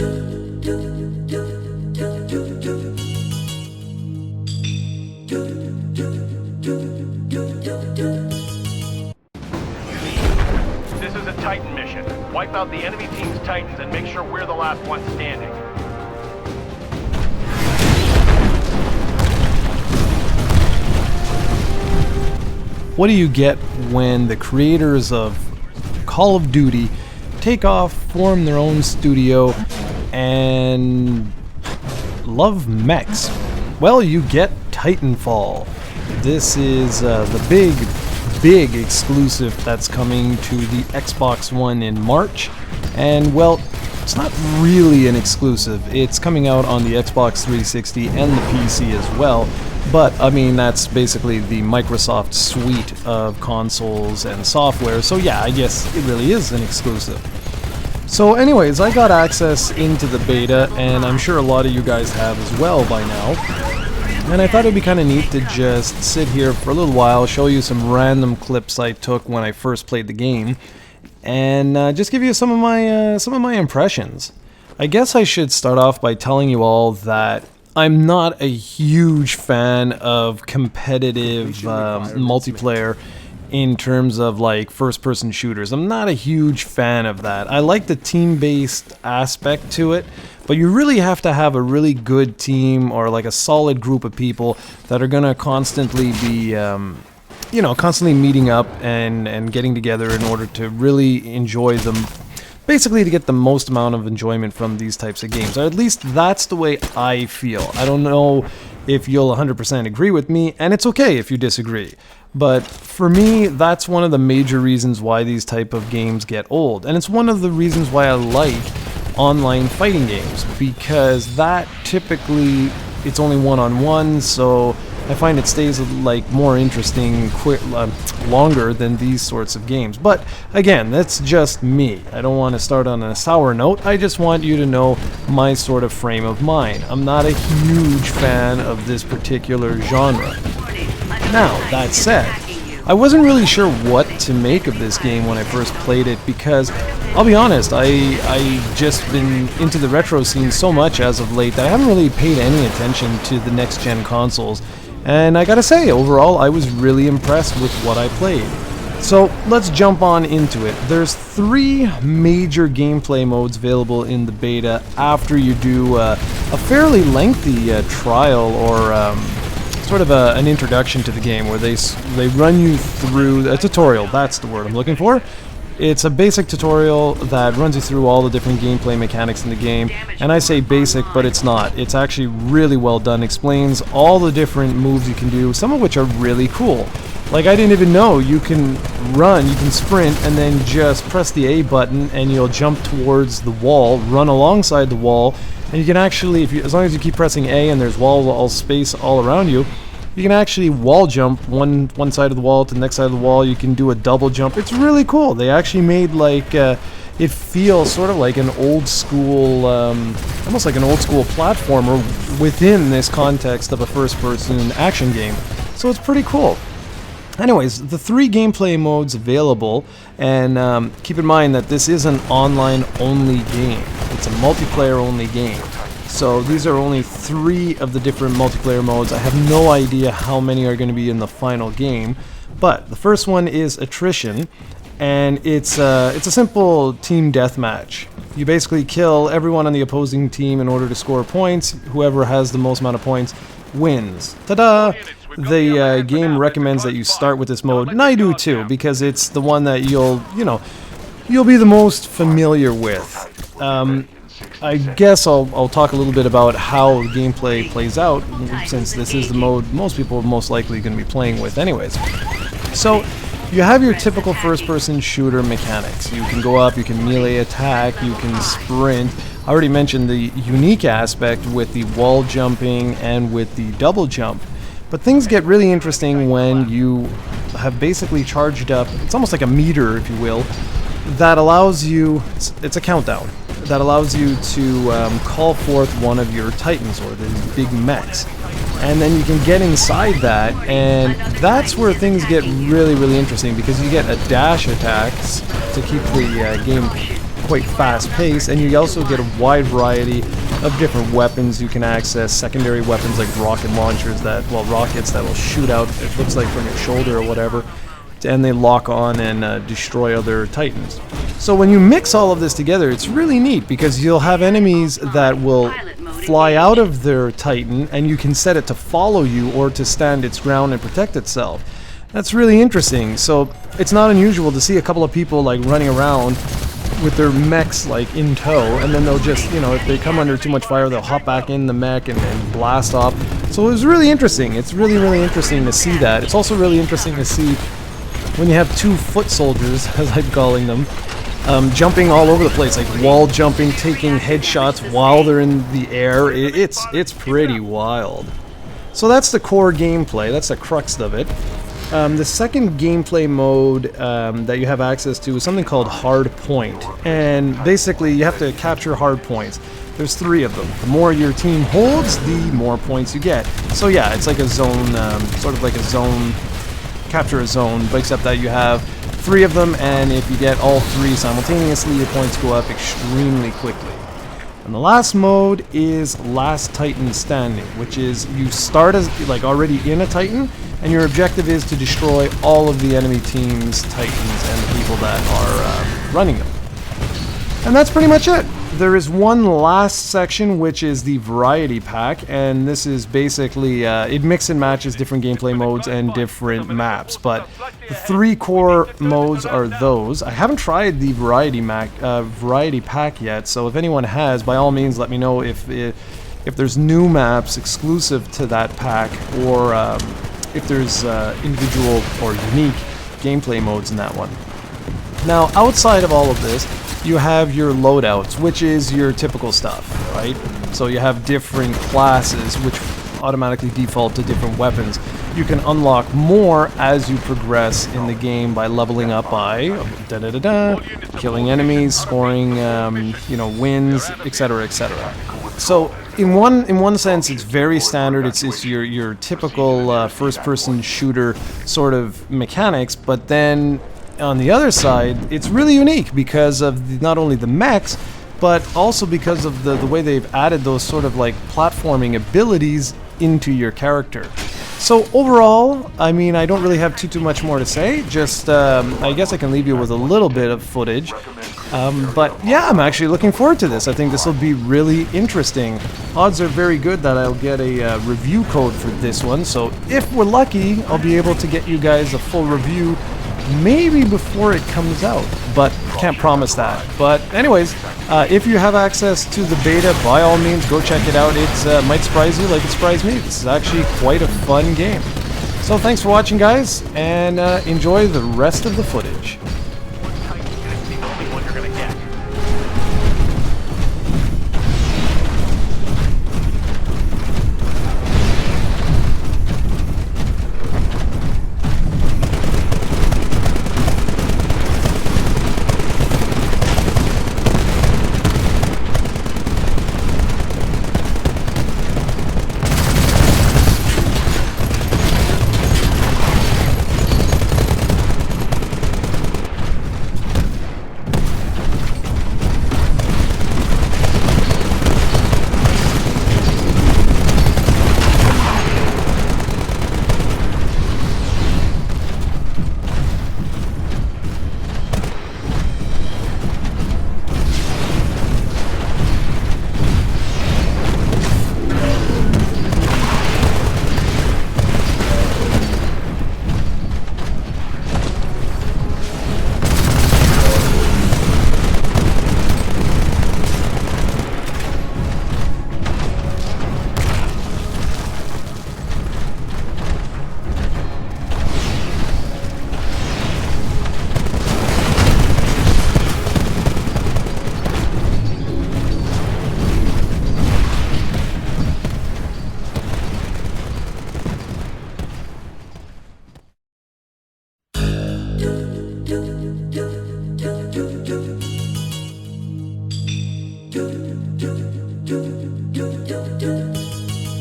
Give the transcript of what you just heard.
This is a Titan mission. Wipe out the enemy team's Titans and make sure we're the last ones standing. What do you get when the creators of Call of Duty take off, form their own studio, and love mechs? Well, you get Titanfall. This is the big exclusive that's coming to the Xbox One in March. And, well, it's not really an exclusive. It's coming out on the Xbox 360 and the PC as well. But, I mean, that's basically the Microsoft suite of consoles and software. So, yeah, I guess it really is an exclusive. So, anyways, I got access into the beta, and I'm sure a lot of you guys have as well by now. And I thought it'd be kind of neat to just sit here for a little while, show you some random clips I took when I first played the game, and just give you some of my impressions. I guess I should start off by telling you all that I'm not a huge fan of competitive multiplayer in terms of like first-person shooters. I'm not a huge fan of that. I like the team-based aspect to it, but you really have to have a really good team or like a solid group of people that are gonna constantly be, constantly meeting up and getting together in order to really enjoy them. Basically to get the most amount of enjoyment from these types of games. Or at least that's the way I feel. I don't know if you'll 100% agree with me, and it's okay if you disagree. But for me, that's one of the major reasons why these type of games get old. And it's one of the reasons why I like online fighting games, because that typically, it's only one-on-one, so I find it stays like more interesting longer than these sorts of games. But again, that's just me. I don't want to start on a sour note. I just want you to know my sort of frame of mind. I'm not a huge fan of this particular genre. Now, that said, I wasn't really sure what to make of this game when I first played it, because I'll be honest, I just been into the retro scene so much as of late that I haven't really paid any attention to the next-gen consoles. And I gotta say, overall, I was really impressed with what I played. So let's jump on into it. There's 3 major gameplay modes available in the beta after you do a fairly lengthy trial or sort of an introduction to the game, where they run you through a tutorial. That's the word I'm looking for. It's a basic tutorial that runs you through all the different gameplay mechanics in the game, and I say basic, but it's not. It's actually really well done. Explains all the different moves you can do, some of which are really cool. Like, I didn't even know you can run, you can sprint, and then just press the A button and you'll jump towards the wall, run alongside the wall, and you can actually, as long as you keep pressing A and there's wall space all around you, you can actually wall jump one side of the wall to the next side of the wall. You can do a double jump. It's really cool. They actually made like it feels sort of like an old school, almost like an old school platformer within this context of a first-person action game. So it's pretty cool. Anyways, the 3 gameplay modes available, and keep in mind that this is an online-only game. It's a multiplayer-only game. So these are only 3 of the different multiplayer modes. I have no idea how many are going to be in the final game, but the first one is Attrition, and it's a simple team deathmatch. You basically kill everyone on the opposing team in order to score points. Whoever has the most amount of points wins. Ta-da! The game recommends that you start with this mode, and I do too, because it's the one that you'll be the most familiar with. I guess I'll talk a little bit about how the gameplay plays out, since this is the mode most people are most likely going to be playing with anyways. So, you have your typical first-person shooter mechanics. You can go up, you can melee attack, you can sprint. I already mentioned the unique aspect with the wall jumping and with the double jump. But things get really interesting when you have basically charged up, it's almost like a meter, if you will, that allows you, it's a countdown, that allows you to call forth one of your Titans, or the big mechs. And then you can get inside that, and that's where things get really, really interesting, because you get a dash attacks to keep the game quite fast-paced, and you also get a wide variety of different weapons you can access, secondary weapons like rocket launchers that, well, rockets that will shoot out, it looks like from your shoulder or whatever, and they lock on and destroy other Titans. So when you mix all of this together, it's really neat because you'll have enemies that will fly out of their Titan and you can set it to follow you or to stand its ground and protect itself. That's really interesting. So it's not unusual to see a couple of people like running around with their mechs like in tow, and then they'll just, you know, if they come under too much fire, they'll hop back in the mech and blast off. So it was really interesting. It's really, really interesting to see that. It's also really interesting to see when you have two foot soldiers, as I'm calling them, jumping all over the place, like wall jumping, taking headshots while they're in the air. It's pretty wild. So that's the core gameplay. That's the crux of it. The second gameplay mode that you have access to is something called Hard Point, and basically you have to capture hard points. There's 3 of them. The more your team holds, the more points you get. So yeah, it's like a zone, sort of like a zone, capture a zone, but except that you have 3 of them, and if you get all 3 simultaneously, your points go up extremely quickly. And the last mode is Last Titan Standing, which is you start as like already in a Titan, and your objective is to destroy all of the enemy team's Titans and the people that are running them. And that's pretty much it. There is one last section, which is the Variety Pack, and this is basically, it mix and matches different gameplay modes and different maps, but the 3 core modes are those. I haven't tried the Variety Pack yet, so if anyone has, by all means let me know if there's new maps exclusive to that pack, or if there's individual or unique gameplay modes in that one. Now, outside of all of this, you have your loadouts, which is your typical stuff, right? So you have different classes which automatically default to different weapons. You can unlock more as you progress in the game by leveling up by killing enemies, scoring you know, wins, etc., etc. So in one sense, it's very standard. It's your typical first-person shooter sort of mechanics, but then on the other side, it's really unique because of not only the mechs, but also because of the way they've added those sort of like platforming abilities into your character. So overall, I mean, I don't really have too much more to say. Just, I guess I can leave you with a little bit of footage. But yeah, I'm actually looking forward to this. I think this will be really interesting. Odds are very good that I'll get a review code for this one. So if we're lucky, I'll be able to get you guys a full review maybe before it comes out, but can't promise that. But anyways, if you have access to the beta, by all means go check it out. It might surprise you like it surprised me. This is actually quite a fun game. So thanks for watching, guys, and enjoy the rest of the footage.